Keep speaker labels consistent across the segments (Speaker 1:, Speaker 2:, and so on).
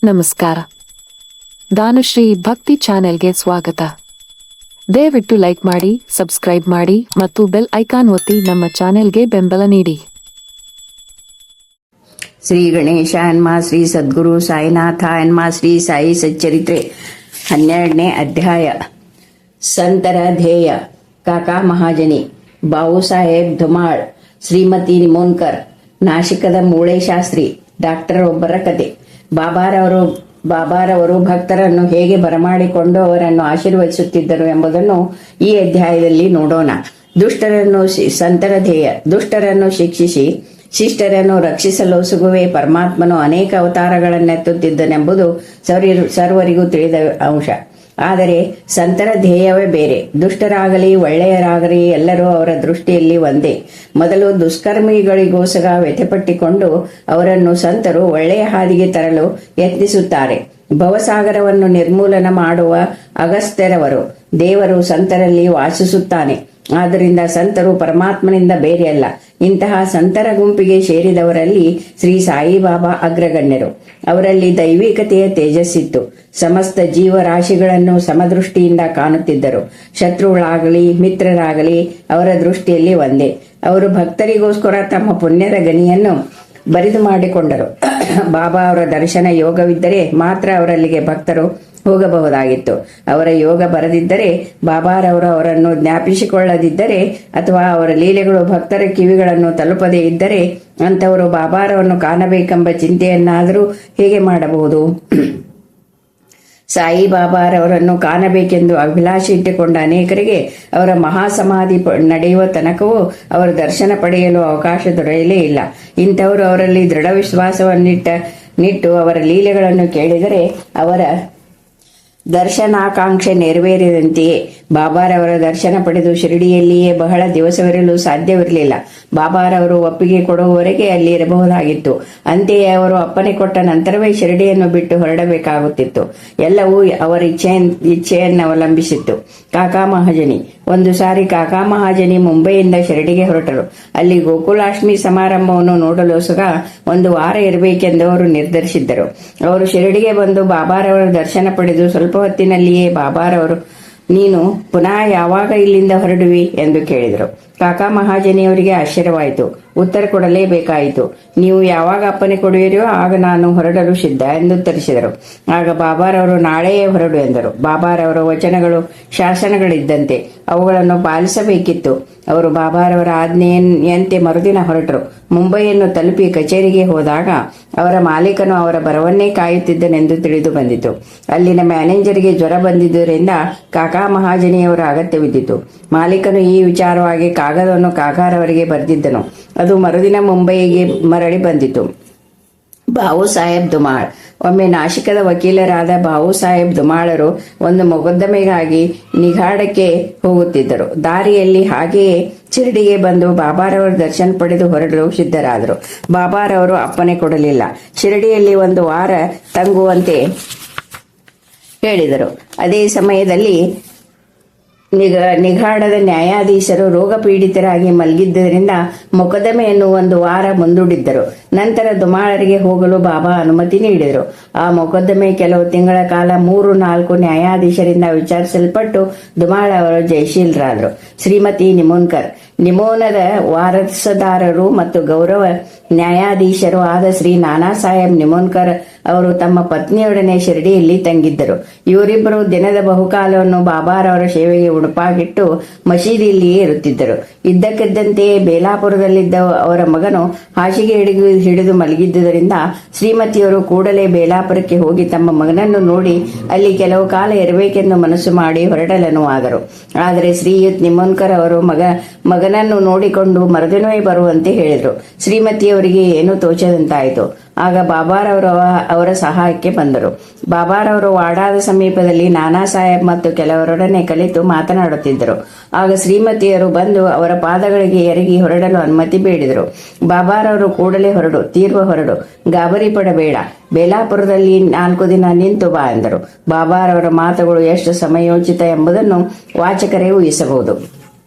Speaker 1: ನಮಸ್ಕಾರ. ದಾನಶ್ರೀ ಭಕ್ತಿ ಚಾನೆಲ್ಗೆ ಸ್ವಾಗತ. ದಯವಿಟ್ಟು ಲೈಕ್ ಮಾಡಿ, ಸಬ್ಸ್ಕ್ರೈಬ್ ಮಾಡಿ ಮತ್ತು ಬೆಲ್ ಐಕಾನ್ ಒತ್ತಿ ನಮ್ಮ ಚಾನೆಲ್ಗೆ ಬೆಂಬಲ ನೀಡಿ.
Speaker 2: ಶ್ರೀ ಗಣೇಶ ಎನ್ಮ ಶ್ರೀ ಸದ್ಗುರು ಸಾಯಿನಾಥ ಎನ್ಮ ಶ್ರೀ ಸಾಯಿ ಸಚ್ಚರಿತ್ರೆ 12ನೇ ಅಧ್ಯಾಯ. ಸಂತರ ಧ್ಯೇಯ. ಕಾಕಾ ಮಹಾಜನಿ, ಬಾವುಸಾಹೇಬ್ ಧುಮಾಳ್, ಶ್ರೀಮತಿ ನಿಮೋನ್ಕರ್, ನಾಶಿಕದ ಮೂಳೆ ಶಾಸ್ತ್ರಿ, ಡಾಕ್ಟರ್ ಒಬ್ಬರ ಕತೆ. ಬಾಬಾರವರು ಭಕ್ತರನ್ನು ಹೇಗೆ ಬರಮಾಡಿಕೊಂಡು ಅವರನ್ನು ಆಶೀರ್ವದಿಸುತ್ತಿದ್ದರು ಎಂಬುದನ್ನು ಈ ಅಧ್ಯಾಯದಲ್ಲಿ ನೋಡೋಣ. ಸಂತರ ಧ್ಯೇಯ. ದುಷ್ಟರನ್ನು ಶಿಕ್ಷಿಸಿ ಶಿಷ್ಟರನ್ನು ರಕ್ಷಿಸಲು ಸುಗುವೆ ಪರಮಾತ್ಮನು ಅನೇಕ ಅವತಾರಗಳನ್ನೆತ್ತುತ್ತಿದ್ದನೆಂಬುದು ಸರ್ವರಿಗೂ ತಿಳಿದ ಅಂಶ. ಆದರೆ ಸಂತರ ಧ್ಯೇಯವೇ ಬೇರೆ. ದುಷ್ಟರಾಗಲಿ ಒಳ್ಳೆಯರಾಗಲಿ ಎಲ್ಲರೂ ಅವರ ದೃಷ್ಟಿಯಲ್ಲಿ ಒಂದೇ. ಮೊದಲು ದುಷ್ಕರ್ಮಿಗಳಿಗೋಸ್ಕರ ವ್ಯಥೆಪಟ್ಟಿಕೊಂಡು ಅವರನ್ನು ಸಂತರು ಒಳ್ಳೆಯ ಹಾದಿಗೆ ತರಲು ಯತ್ನಿಸುತ್ತಾರೆ. ಭವಸಾಗರವನ್ನು ನಿರ್ಮೂಲನ ಮಾಡುವ ಅಗಸ್ತ್ಯರವರು ದೇವರು ಸಂತರಲ್ಲಿ ವಾಸಿಸುತ್ತಾನೆ. ಆದ್ದರಿಂದ ಸಂತರು ಪರಮಾತ್ಮನಿಂದ ಬೇರೆಯಲ್ಲ. ಇಂತಹ ಸಂತರ ಗುಂಪಿಗೆ ಸೇರಿದವರಲ್ಲಿ ಶ್ರೀ ಸಾಯಿಬಾಬಾ ಅಗ್ರಗಣ್ಯರು. ಅವರಲ್ಲಿ ದೈವಿಕತೆಯ ತೇಜಸ್ಸಿತ್ತು. ಸಮಸ್ತ ಜೀವರಾಶಿಗಳನ್ನು ಸಮದೃಷ್ಟಿಯಿಂದ ಕಾಣುತ್ತಿದ್ದರು. ಶತ್ರುಗಳಾಗಲಿ ಮಿತ್ರರಾಗಲಿ ಅವರ ದೃಷ್ಟಿಯಲ್ಲಿ ಒಂದೇ. ಅವರು ಭಕ್ತರಿಗೋಸ್ಕರ ತಮ್ಮ ಪುಣ್ಯದ ಗನಿಯನ್ನು ಬರಿದು ಮಾಡಿಕೊಂಡರು. ಬಾಬಾ ಅವರ ದರ್ಶನ ಯೋಗವಿದ್ದರೆ ಮಾತ್ರ ಅವರಲ್ಲಿಗೆ ಭಕ್ತರು ಹೋಗಬಹುದಾಗಿತ್ತು. ಅವರ ಯೋಗ ಬರದಿದ್ದರೆ, ಬಾಬಾರವರು ಅವರನ್ನು ಜ್ಞಾಪಿಸಿಕೊಳ್ಳದಿದ್ದರೆ ಅಥವಾ ಅವರ ಲೀಲೆಗಳು ಭಕ್ತರ ಕಿವಿಗಳನ್ನು ತಲುಪದೇ ಇದ್ದರೆ ಅಂಥವರು ಬಾಬಾರವನ್ನು ಕಾಣಬೇಕೆಂಬ ಚಿಂತೆಯನ್ನಾದರೂ ಹೇಗೆ ಮಾಡಬಹುದು? ಸಾಯಿಬಾಬಾರವರನ್ನು ಕಾಣಬೇಕೆಂದು ಅಭಿಲಾಷೆ ಇಟ್ಟುಕೊಂಡ ಅನೇಕರಿಗೆ ಅವರ ಮಹಾಸಮಾಧಿ ನಡೆಯುವ ತನಕವೂ ಅವರ ದರ್ಶನ ಪಡೆಯಲು ಅವಕಾಶ ದೊರೆಯಲೇ ಇಲ್ಲ. ಇಂಥವರು ಅವರಲ್ಲಿ ದೃಢ ವಿಶ್ವಾಸವನ್ನಿಟ್ಟು ಅವರ ಲೀಲೆಗಳನ್ನು ಕೇಳಿದರೆ ಅವರ ದರ್ಶನಾಕಾಂಕ್ಷೆ ನೆರವೇರಿದಂತೆಯೇ. ಬಾಬಾರವರ ದರ್ಶನ ಪಡೆದು ಶಿರಡಿಯಲ್ಲಿಯೇ ಬಹಳ ದಿವಸವಿರಲು ಸಾಧ್ಯವಿರಲಿಲ್ಲ. ಬಾಬಾರವರು ಒಪ್ಪಿಗೆ ಕೊಡುವವರೆಗೆ ಅಲ್ಲಿ ಇರಬಹುದಾಗಿತ್ತು. ಅಂತೆಯೇ ಅವರು ಅಪ್ಪಣೆ ಕೊಟ್ಟ ನಂತರವೇ ಶಿರಡಿಯನ್ನು ಬಿಟ್ಟು ಹೊರಡಬೇಕಾಗುತ್ತಿತ್ತು. ಎಲ್ಲವೂ ಅವರ ಇಚ್ಛೆಯನ್ನವಲಂಬಿಸಿತ್ತು. ಕಾಕಾ ಮಹಾಜನಿ. ಒಂದು ಸಾರಿ ಕಾಕಾ ಮಹಾಜನಿ ಮುಂಬೈಯಿಂದ ಶಿರಡಿಗೆ ಹೊರಟರು. ಅಲ್ಲಿ ಗೋಕುಲಾಷ್ಟಮಿ ಸಮಾರಂಭವನ್ನು ನೋಡಲು ಸುಗ ಒಂದು ವಾರ ಇರಬೇಕೆಂದು ಅವರು ನಿರ್ಧರಿಸಿದ್ದರು. ಅವರು ಶಿರಡಿಗೆ ಬಂದು ಬಾಬಾರವರ ದರ್ಶನ ಪಡೆದು ಸ್ವಲ್ಪ ಹೊತ್ತಿನಲ್ಲಿಯೇ ಬಾಬಾರವರು, ನೀನು ಪುನಃ ಯಾವಾಗ ಇಲ್ಲಿಂದ ಹೊರಡುವಿ ಎಂದು ಕೇಳಿದರು. ಕಾಕಾ ಮಹಾಜನಿಯವರಿಗೆ ಆಶ್ಚರ್ಯವಾಯಿತು. ಉತ್ತರ ಕೊಡಲೇಬೇಕಾಯಿತು. ನೀವು ಯಾವಾಗ ಅಪ್ಪಣೆ ಕೊಡುವಿರೋ ಆಗ ನಾನು ಹೊರಡಲು ಸಿದ್ಧ ಎಂದು ಉತ್ತರಿಸಿದರು. ಆಗ ಬಾಬಾರವರು ನಾಳೆಯೇ ಹೊರಡು ಎಂದರು. ಬಾಬಾರವರ ವಚನಗಳು ಶಾಸನಗಳಿದ್ದಂತೆ, ಅವುಗಳನ್ನು ಪಾಲಿಸಬೇಕಿತ್ತು. ಅವರು ಬಾಬಾರವರ ಆಜ್ಞೆಯಂತೆ ಮರುದಿನ ಹೊರಟರು. ಮುಂಬೈಯನ್ನು ತಲುಪಿ ಕಚೇರಿಗೆ ಹೋದಾಗ ಅವರ ಮಾಲೀಕನು ಅವರ ಬರವನ್ನೇ ಕಾಯುತ್ತಿದ್ದನೆಂದು ತಿಳಿದು ಬಂದಿತು. ಅಲ್ಲಿನ ಮ್ಯಾನೇಜರ್ಗೆ ಜ್ವರ ಬಂದಿದ್ದರಿಂದ ಕಾಕಾ ಮಹಾಜನಿಯವರ ಅಗತ್ಯವಿದ್ದಿತು. ಮಾಲೀಕನು ಈ ವಿಚಾರವಾಗಿ ಕಾಗದವನ್ನು ಕಾಕಾರವರಿಗೆ ಬರೆದಿದ್ದನು. ಅದು ಮರುದಿನ ಮುಂಬೈಗೆ ಮರಳಿ ಬಂದಿತು. ಬಾವು ಸಾಹೇಬ್ ಧುಮಾಳ್. ಒಮ್ಮೆ ನಾಶಿಕದ ವಕೀಲರಾದ ಬಾವು ಸಾಹೇಬ್ ಧುಮಾಳರು ಒಂದು ಮೊಕದ್ದಮೆಗಾಗಿ ನಿಘಾಡಕ್ಕೆ ಹೋಗುತ್ತಿದ್ದರು. ದಾರಿಯಲ್ಲಿ ಹಾಗೆಯೇ ಶಿರಡಿಗೆ ಬಂದು ಬಾಬಾರವರ ದರ್ಶನ ಪಡೆದು ಹೊರಡಲು ಸಿದ್ಧರಾದರು. ಬಾಬಾರವರು ಅಪ್ಪಣೆ ಕೊಡಲಿಲ್ಲ. ಶಿರಡಿಯಲ್ಲಿ ಒಂದು ವಾರ ತಂಗುವಂತೆ ಹೇಳಿದರು. ಅದೇ ಸಮಯದಲ್ಲಿ ನಿಘಾಡದ ನ್ಯಾಯಾಧೀಶರು ರೋಗ ಪೀಡಿತರಾಗಿ ಮಲಗಿದ್ದರಿಂದ ಮೊಕದ್ದಮೆಯನ್ನು ಒಂದು ವಾರ ಮುಂದೂಡಿದ್ದರು. ನಂತರ ಧುಮಾಳರಿಗೆ ಹೋಗಲು ಬಾಬಾ ಅನುಮತಿ ನೀಡಿದರು. ಆ ಮೊಕದ್ದಮೆ ಕೆಲವು ತಿಂಗಳ ಕಾಲ 3-4 ನ್ಯಾಯಾಧೀಶರಿಂದ ವಿಚಾರಿಸಲ್ಪಟ್ಟು ಧುಮಾಳ ಅವರು ಜಯಶೀಲರಾದರು. ಶ್ರೀಮತಿ ನಿಮೋನ್ಕರ್. ನಿಮೋನದ ವಾರಸದಾರರು ಮತ್ತು ಗೌರವ ನ್ಯಾಯಾಧೀಶರು ಆದ ಶ್ರೀ ನಾನಾ ಸಾಹೇಬ್ ನಿಮೋನ್ಕರ್ ಅವರು ತಮ್ಮ ಪತ್ನಿಯೊಡನೆ ಶಿರಡಿಯಲ್ಲಿ ತಂಗಿದ್ದರು. ಇವರಿಬ್ಬರು ದಿನದ ಬಹುಕಾಲವನ್ನು ಬಾಬಾರವರ ಸೇವೆಗೆ ಉಡುಪಾಗಿಟ್ಟು ಮಸೀದಿಯಲ್ಲಿಯೇ ಇರುತ್ತಿದ್ದರು. ಇದ್ದಕ್ಕಿದ್ದಂತೆಯೇ ಬೇಲಾಪುರದಲ್ಲಿದ್ದ ಅವರ ಮಗನು ಹಾಸಿಗೆ ಹಿಡಿದು ಮಲಗಿದ್ದುದರಿಂದ ಶ್ರೀಮತಿಯವರು ಕೂಡಲೇ ಬೇಲಾಪುರಕ್ಕೆ ಹೋಗಿ ತಮ್ಮ ಮಗನನ್ನು ನೋಡಿ ಅಲ್ಲಿ ಕೆಲವು ಕಾಲ ಇರಬೇಕೆಂದು ಮನಸ್ಸು ಮಾಡಿ ಹೊರಡಲನುವಾದರು. ಆದರೆ ಶ್ರೀಯುತ್ ನಿಮೋನ್ಕರ್ ಅವರು ಮಗನನ್ನು ನೋಡಿಕೊಂಡು ಮರುದಿನವೇ ಬರುವಂತೆ ಹೇಳಿದರು. ಶ್ರೀಮತಿಯವರಿಗೆ ಏನೂ ತೋಚದಂತಾಯಿತು. ಆಗ ಬಾಬಾರವರು ಅವರ ಸಹಾಯಕ್ಕೆ ಬಂದರು. ಬಾಬಾರವರು ವಾಡಾದ ಸಮೀಪದಲ್ಲಿ ನಾನಾ ಸಾಹೇಬ್ ಮತ್ತು ಕೆಲವರೊಡನೆ ಕಲಿತು ಮಾತನಾಡುತ್ತಿದ್ದರು. ಆಗ ಶ್ರೀಮತಿಯರು ಬಂದು ಅವರ ಪಾದಗಳಿಗೆ ಎರಗಿ ಹೊರಡಲು ಅನುಮತಿ ಬೇಡಿದರು. ಬಾಬಾರವರು ಕೂಡಲೇ ಹೊರಡು, ತೀರ್ವ ಹೊರಡು, ಗಾಬರಿ ಪಡಬೇಡ, ಬೇಲಾಪುರದಲ್ಲಿ 4 ದಿನ ನಿಂತು ಬಾ ಎಂದರು. ಬಾಬಾರವರ ಮಾತುಗಳು ಎಷ್ಟು ಸಮಯೋಚಿತ ಎಂಬುದನ್ನು ವಾಚಕರೇ ಊಹಿಸಬಹುದು.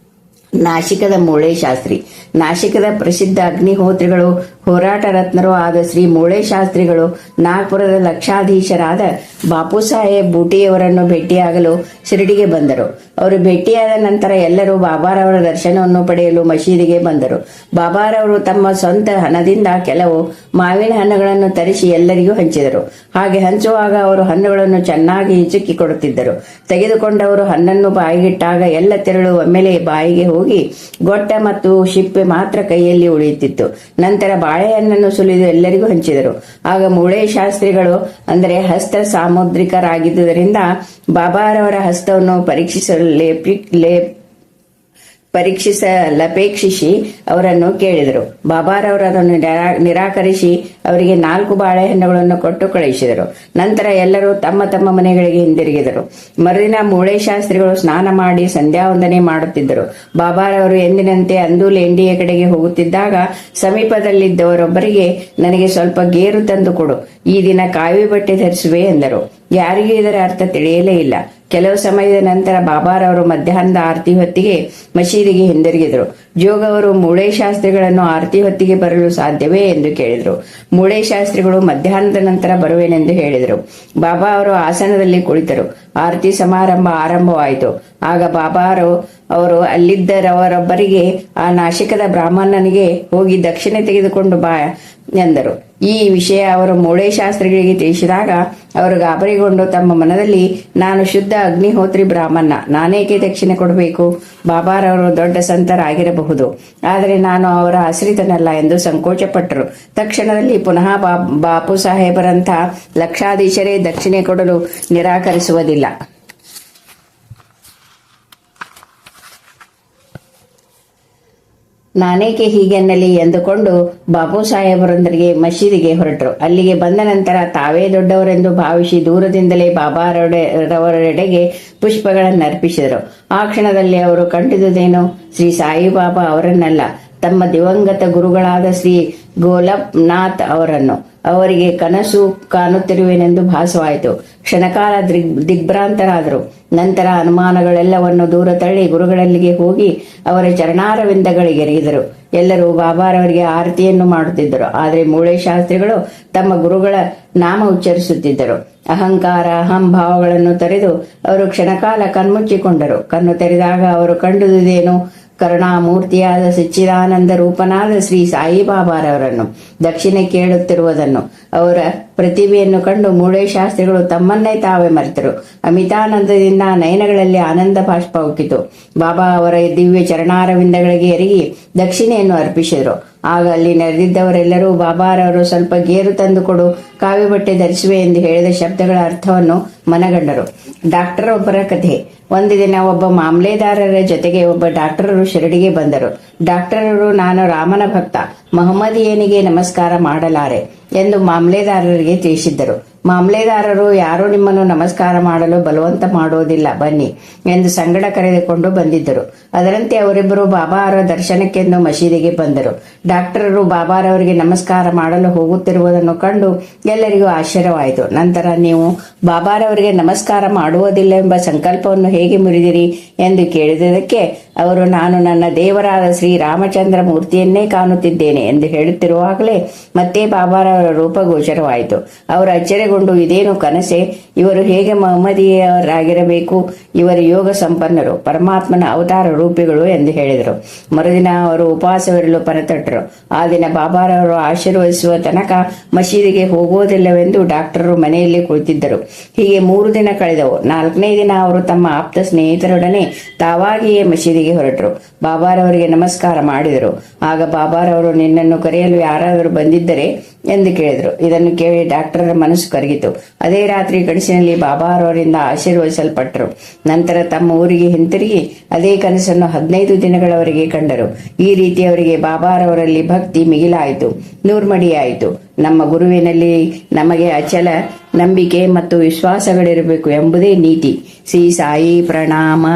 Speaker 2: ನಾಶಿಕದ ಮೂಳೆ ಶಾಸ್ತ್ರಿ. ನಾಶಿಕದ ಪ್ರಸಿದ್ಧ ಅಗ್ನಿಹೋತ್ರಿಗಳು ಹೋರಾಟ ರತ್ನರೂ ಆದ ಶ್ರೀ ಮೂಳೆ ಶಾಸ್ತ್ರಿಗಳು ನಾಗ್ಪುರದ ಲಕ್ಷಾಧೀಶರಾದ ಬಾಪುಸಾಹೇಬ್ ಬೂಟಿಯವರನ್ನು ಭೇಟಿಯಾಗಲು ಶಿರಡಿಗೆ ಬಂದರು. ಅವರು ಭೇಟಿಯಾದ ನಂತರ ಎಲ್ಲರೂ ಬಾಬಾರವರ ದರ್ಶನವನ್ನು ಪಡೆಯಲು ಮಸೀದಿಗೆ ಬಂದರು. ಬಾಬಾರವರು ತಮ್ಮ ಸ್ವಂತ ಹಣದಿಂದ ಕೆಲವು ಮಾವಿನ ಹಣ್ಣುಗಳನ್ನು ತರಿಸಿ ಎಲ್ಲರಿಗೂ ಹಂಚಿದರು. ಹಾಗೆ ಹಂಚುವಾಗ ಅವರು ಹಣ್ಣುಗಳನ್ನು ಚೆನ್ನಾಗಿ ಹಿಚುಕಿ ಕೊಡುತ್ತಿದ್ದರು. ತೆಗೆದುಕೊಂಡವರು ಹಣ್ಣನ್ನು ಬಾಯಿಗಿಟ್ಟಾಗ ಎಲ್ಲ ತೆರಳು ಒಮ್ಮೆಲೆ ಬಾಯಿಗೆ ಹೋಗಿ ಗೊಟ್ಟ ಮತ್ತು ಶಿಪ್ಪೆ ಮಾತ್ರ ಕೈಯಲ್ಲಿ ಉಳಿಯುತ್ತಿತ್ತು. ನಂತರ ಬಾಳೆಹಣ್ಣನ್ನು ಸುಲಿದು ಎಲ್ಲರಿಗೂ ಹಂಚಿದರು. ಆಗ ಮೂಳೆ ಶಾಸ್ತ್ರಿಗಳು ಅಂದರೆ ಹಸ್ತ ಸಾಮುದ್ರಿಕರಾಗಿದ್ದುದರಿಂದ ಬಾಬಾರವರ ಹಸ್ತವನ್ನು ಪರೀಕ್ಷಿಸಲಪೇಕ್ಷಿಸಿ ಅವರನ್ನು ಕೇಳಿದರು. ಬಾಬಾರವರು ಅದನ್ನು ನಿರಾಕರಿಸಿ ಅವರಿಗೆ 4 ಬಾಳೆಹಣ್ಣುಗಳನ್ನು ಕೊಟ್ಟು ಕಳುಹಿಸಿದರು. ನಂತರ ಎಲ್ಲರೂ ತಮ್ಮ ತಮ್ಮ ಮನೆಗಳಿಗೆ ಹಿಂದಿರುಗಿದರು. ಮರುದಿನ ಮೂಳೆ ಶಾಸ್ತ್ರಿಗಳು ಸ್ನಾನ ಮಾಡಿ ಸಂಧ್ಯಾವಂದನೆ ಮಾಡುತ್ತಿದ್ದರು. ಬಾಬಾರವರು ಎಂದಿನಂತೆ ಅಂದೂಲ್ ಎಂಡಿಯ ಕಡೆಗೆ ಹೋಗುತ್ತಿದ್ದಾಗ ಸಮೀಪದಲ್ಲಿದ್ದವರೊಬ್ಬರಿಗೆ, ನನಗೆ ಸ್ವಲ್ಪ ಗೇರು ತಂದು ಕೊಡು, ಈ ದಿನ ಕಾವಿ ಬಟ್ಟೆ ಧರಿಸುವೆ ಎಂದರು. ಯಾರಿಗೂ ಇದರ ಅರ್ಥ ತಿಳಿಯಲೇ ಇಲ್ಲ. ಕೆಲವು ಸಮಯದ ನಂತರ ಬಾಬಾರವರು ಮಧ್ಯಾಹ್ನದ ಆರತಿ ಹೊತ್ತಿಗೆ ಮಸೀದಿಗೆ ಹಿಂದಿರುಗಿದರು. ಜೋಗವರು ಮೂಳೆ ಶಾಸ್ತ್ರಿಗಳನ್ನು ಆರತಿ ಹೊತ್ತಿಗೆ ಬರಲು ಸಾಧ್ಯವೇ ಎಂದು ಕೇಳಿದರು. ಮೂಳೆ ಶಾಸ್ತ್ರಿಗಳು ಮಧ್ಯಾಹ್ನದ ನಂತರ ಬರುವೆನೆಂದು ಹೇಳಿದರು. ಬಾಬಾ ಅವರು ಆಸನದಲ್ಲಿ ಕುಳಿತರು. ಆರತಿ ಸಮಾರಂಭ ಆರಂಭವಾಯಿತು. ಆಗ ಅವರು ಅಲ್ಲಿದ್ದರವರೊಬ್ಬರಿಗೆ, ಆ ನಾಶಿಕದ ಬ್ರಾಹ್ಮಣನಿಗೆ ಹೋಗಿ ದಕ್ಷಿಣೆ ತೆಗೆದುಕೊಂಡು ಬಾ ಎಂದರು. ಈ ವಿಷಯ ಅವರು ಮೂಳೆ ಶಾಸ್ತ್ರಿಗಳಿಗೆ ತಿಳಿಸಿದಾಗ ಅವರು ಗಾಬರಿಗೊಂಡು ತಮ್ಮ ಮನದಲ್ಲಿ, ನಾನು ಶುದ್ಧ ಅಗ್ನಿಹೋತ್ರಿ ಬ್ರಾಹ್ಮಣ, ನಾನೇಕೆ ದಕ್ಷಿಣೆ ಕೊಡಬೇಕು? ಬಾಬಾರವರು ದೊಡ್ಡ ಸಂತರಾಗಿರಬಹುದು, ಆದರೆ ನಾನು ಅವರ ಆಶ್ರಿತನಲ್ಲ ಎಂದು ಸಂಕೋಚಪಟ್ಟರು. ತಕ್ಷಣದಲ್ಲಿ ಪುನಃ ಬಾಪು ಸಾಹೇಬರಂಥ ಲಕ್ಷಾಧೀಶರೇ ದಕ್ಷಿಣೆ ಕೊಡಲು ನಿರಾಕರಿಸುವುದಿಲ್ಲ. ನಾನೇಕೆ ಹೀಗೆನ್ನಲಿ ಎಂದುಕೊಂಡು ಬಾಪು ಸಾಹೇಬರೊಂದಿಗೆ ಮಸೀದಿಗೆ ಹೊರಟರು. ಅಲ್ಲಿಗೆ ಬಂದ ನಂತರ ತಾವೇ ದೊಡ್ಡವರೆಂದು ಭಾವಿಸಿ ದೂರದಿಂದಲೇ ಬಾಬಾರವರೆಡೆಗೆ ಪುಷ್ಪಗಳನ್ನು ಅರ್ಪಿಸಿದರು. ಆ ಕ್ಷಣದಲ್ಲಿ ಅವರು ಕಂಡಿದುದೇನು? ಶ್ರೀ ಸಾಯಿಬಾಬಾ ಅವರನ್ನಲ್ಲ, ತಮ್ಮ ದಿವಂಗತ ಗುರುಗಳಾದ ಶ್ರೀ ಗೋಲಪ್ನಾಥ್ ಅವರನ್ನು. ಅವರಿಗೆ ಕನಸು ಕಾಣುತ್ತಿರುವೆನೆಂದು ಭಾಸವಾಯಿತು. ಕ್ಷಣಕಾಲ ದಿಗ್ಭ್ರಾಂತರಾದರು. ನಂತರ ಅನುಮಾನಗಳೆಲ್ಲವನ್ನು ದೂರ ತಳ್ಳಿ ಗುರುಗಳಲ್ಲಿಗೆ ಹೋಗಿ ಅವರ ಚರಣಾರವಿಂದಗಳಿಗೆರಗಿದರು. ಎಲ್ಲರೂ ಬಾಬಾರವರಿಗೆ ಆರತಿಯನ್ನು ಮಾಡುತ್ತಿದ್ದರು. ಆದರೆ ಮೂಳೆ ಶಾಸ್ತ್ರಿಗಳು ತಮ್ಮ ಗುರುಗಳ ನಾಮ ಉಚ್ಚರಿಸುತ್ತಿದ್ದರು. ಅಹಂಕಾರ ಅಹಂಭಾವಗಳನ್ನು ತೊರೆದು ಅವರು ಕ್ಷಣಕಾಲ ಕಣ್ಮುಚ್ಚಿಕೊಂಡರು. ಕಣ್ಣು ತೆರೆದಾಗ ಅವರು ಕಂಡುದೇನು? ಕರುಣಾಮೂರ್ತಿಯಾದ ಸಚ್ಚಿದಾನಂದ ರೂಪನಾದ ಶ್ರೀ ಸಾಯಿಬಾಬಾರವರನ್ನು ದಕ್ಷಿಣೆ ಕೇಳುತ್ತಿರುವುದನ್ನು. ಅವರ ಪ್ರತಿಭೆಯನ್ನು ಕಂಡು ಮೂಳೆ ಶಾಸ್ತ್ರಿಗಳು ತಮ್ಮನ್ನೇ ತಾವೇ ಮರೆತರು. ಅಮಿತಾನಂದದಿಂದ ನಯನಗಳಲ್ಲಿ ಆನಂದ ಬಾಷ್ಪ ಉಕ್ಕಿತು. ಬಾಬಾ ಅವರ ದಿವ್ಯ ಚರಣಾರವಿಂದಗಳಿಗೆ ಎರಗಿ ದಕ್ಷಿಣೆಯನ್ನು ಅರ್ಪಿಸಿದರು. ಆಗ ಅಲ್ಲಿ ನೆರೆದಿದ್ದವರೆಲ್ಲರೂ ಬಾಬಾರವರು ಸ್ವಲ್ಪ ಗೇರು ತಂದು ಕೊಡು, ಕಾವಿ ಬಟ್ಟೆ ಧರಿಸುವೆ ಎಂದು ಹೇಳಿದ ಶಬ್ದಗಳ ಅರ್ಥವನ್ನು ಮನಗಂಡರು. ಡಾಕ್ಟರ್ ಒಬ್ಬರ ಕಥೆ. ಒಂದು ದಿನ ಒಬ್ಬ ಮಾಮ್ಲೆದಾರರ ಜೊತೆಗೆ ಒಬ್ಬ ಡಾಕ್ಟರರು ಶಿರಡಿಗೆ ಬಂದರು. ಡಾಕ್ಟರರು, ನಾನು ರಾಮನ ಭಕ್ತ, ಮಹಮ್ಮದಿಯನಿಗೆ ನಮಸ್ಕಾರ ಮಾಡಲಾರೆ ಎಂದು ಮಾಮ್ಲೆದಾರರಿಗೆ ತಿಳಿಸಿದ್ದರು. ಮಾಮ್ಲೆದಾರರು, ಯಾರೂ ನಿಮ್ಮನ್ನು ನಮಸ್ಕಾರ ಮಾಡಲು ಬಲವಂತ ಮಾಡುವುದಿಲ್ಲ, ಬನ್ನಿ ಎಂದು ಸಂಗಡ ಕರೆದುಕೊಂಡು ಬಂದಿದ್ದರು. ಅದರಂತೆ ಅವರಿಬ್ಬರು ಬಾಬಾರ ದರ್ಶನಕ್ಕೆಂದು ಮಸೀದಿಗೆ ಬಂದರು. ಡಾಕ್ಟರರು ಬಾಬಾರವರಿಗೆ ನಮಸ್ಕಾರ ಮಾಡಲು ಹೋಗುತ್ತಿರುವುದನ್ನು ಕಂಡು ಎಲ್ಲರಿಗೂ ಆಶ್ಚರ್ಯವಾಯಿತು. ನಂತರ, ನೀವು ಬಾಬಾರವರಿಗೆ ನಮಸ್ಕಾರ ಮಾಡುವುದಿಲ್ಲ ಸಂಕಲ್ಪವನ್ನು ಹೇಗೆ ಮುರಿದಿರಿ ಎಂದು ಕೇಳಿದಕ್ಕೆ ಅವರು, ನಾನು ನನ್ನ ದೇವರಾದ ಶ್ರೀ ರಾಮಚಂದ್ರ ಮೂರ್ತಿಯನ್ನೇ ಕಾಣುತ್ತಿದ್ದೇನೆ ಎಂದು ಹೇಳುತ್ತಿರುವಾಗಲೇ ಮತ್ತೆ ಬಾಬಾರವರ ರೂಪ ಗೋಚರವಾಯಿತು. ಅವರು ಅಚ್ಚರಿಗೊಂಡು, ಇದೇನು ಕನಸೆ? ಇವರು ಹೇಗೆ ಮಹಮ್ಮದೀಯರಾಗಿರಬೇಕು? ಇವರು ಯೋಗ ಸಂಪನ್ನರು, ಪರಮಾತ್ಮನ ಅವತಾರ ರೂಪಿಗಳು ಎಂದು ಹೇಳಿದರು. ಮರುದಿನ ಅವರು ಉಪವಾಸವಿರಲು ಪರತಟ್ಟರು. ಆ ದಿನ ಬಾಬಾರವರು ಆಶೀರ್ವದಿಸುವ ತನಕ ಮಸೀದಿಗೆ ಹೋಗುವುದಿಲ್ಲವೆಂದು ಡಾಕ್ಟರರು ಮನೆಯಲ್ಲಿ ಕುಳಿತಿದ್ದರು. ಹೀಗೆ 3 ದಿನ ಕಳೆದವು. 4ನೇ ದಿನ ಅವರು ತಮ್ಮ ಆಪ್ತ ಸ್ನೇಹಿತರೊಡನೆ ತಾವಾಗಿಯೇ ಮಸೀದಿಗೆ ಹೊರಟರು. ಬಾಬಾರವರಿಗೆ ನಮಸ್ಕಾರ ಮಾಡಿದರು. ಆಗ ಬಾಬಾರವರು, ನಿನ್ನನ್ನು ಕರೆಯಲು ಯಾರಾದರೂ ಬಂದಿದ್ದರೆ ಎಂದು ಕೇಳಿದರು. ಇದನ್ನು ಕೇಳಿ ಡಾಕ್ಟರರ ಮನಸ್ಸು ಕರಗಿತು. ಅದೇ ರಾತ್ರಿ ಕನಸಿನಲ್ಲಿ ಬಾಬಾರವರಿಂದ ಆಶೀರ್ವದಿಸಲ್ಪಟ್ಟರು. ನಂತರ ತಮ್ಮ ಊರಿಗೆ ಹಿಂತಿರುಗಿ ಅದೇ ಕನಸನ್ನು 15 ದಿನಗಳವರೆಗೆ ಕಂಡರು. ಈ ರೀತಿ ಅವರಿಗೆ ಬಾಬಾರವರಲ್ಲಿ ಭಕ್ತಿ ಮಿಗಿಲಾಯಿತು, ನೂರ್ಮಡಿಯಾಯಿತು. ನಮ್ಮ ಗುರುವಿನಲ್ಲಿ ನಮಗೆ ಅಚಲ ನಂಬಿಕೆ ಮತ್ತು ವಿಶ್ವಾಸಗಳಿರಬೇಕು ಎಂಬುದೇ ನೀತಿ. ಶ್ರೀ ಸಾಯಿ ಪ್ರಣಾಮ.